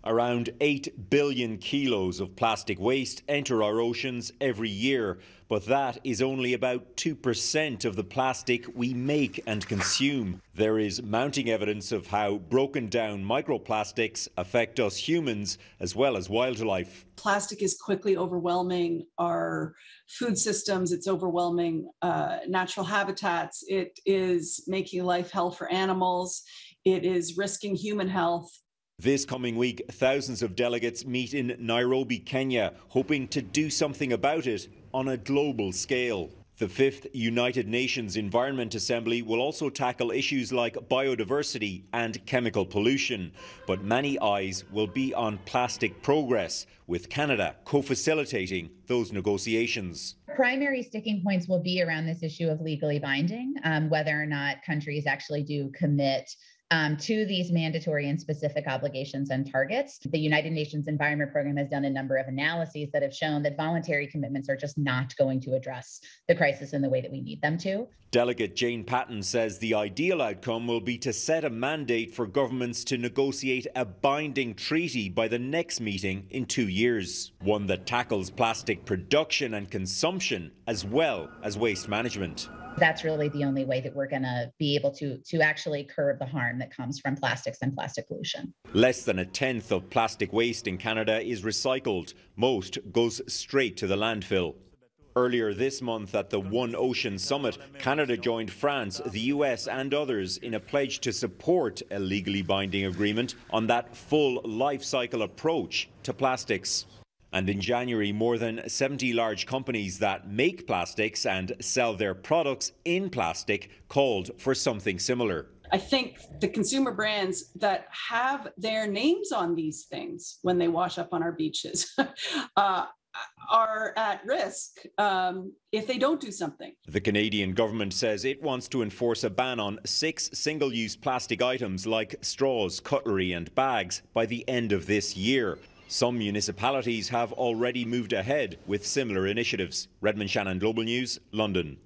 Around 8 billion kilos of plastic waste enter our oceans every year, but that is only about 2% of the plastic we make and consume. There is mounting evidence of how broken down microplastics affect us humans as well as wildlife. Plastic is quickly overwhelming our food systems. It's overwhelming natural habitats. It is making life hell for animals. It is risking human health. This coming week, thousands of delegates meet in Nairobi, Kenya, hoping to do something about it on a global scale. The 5th United Nations Environment Assembly will also tackle issues like biodiversity and chemical pollution. But many eyes will be on plastic progress, with Canada co-facilitating those negotiations. Primary sticking points will be around this issue of legally binding, whether or not countries actually do commit to these mandatory and specific obligations and targets. The United Nations Environment Program has done a number of analyses that have shown that voluntary commitments are just not going to address the crisis in the way that we need them to. Delegate Jane Patton says the ideal outcome will be to set a mandate for governments to negotiate a binding treaty by the next meeting in 2 years, one that tackles plastic production and consumption as well as waste management. That's really the only way that we're going to be able to actually curb the harm that comes from plastics and plastic pollution. Less than a tenth of plastic waste in Canada is recycled. Most goes straight to the landfill. Earlier this month at the One Ocean Summit, Canada joined France, the US and others in a pledge to support a legally binding agreement on that full life cycle approach to plastics. And in January, more than 70 large companies that make plastics and sell their products in plastic called for something similar. I think the consumer brands that have their names on these things when they wash up on our beaches are at risk if they don't do something. The Canadian government says it wants to enforce a ban on 6 single-use plastic items like straws, cutlery and bags by the end of this year. Some municipalities have already moved ahead with similar initiatives. Redmond Shannon, Global News, London.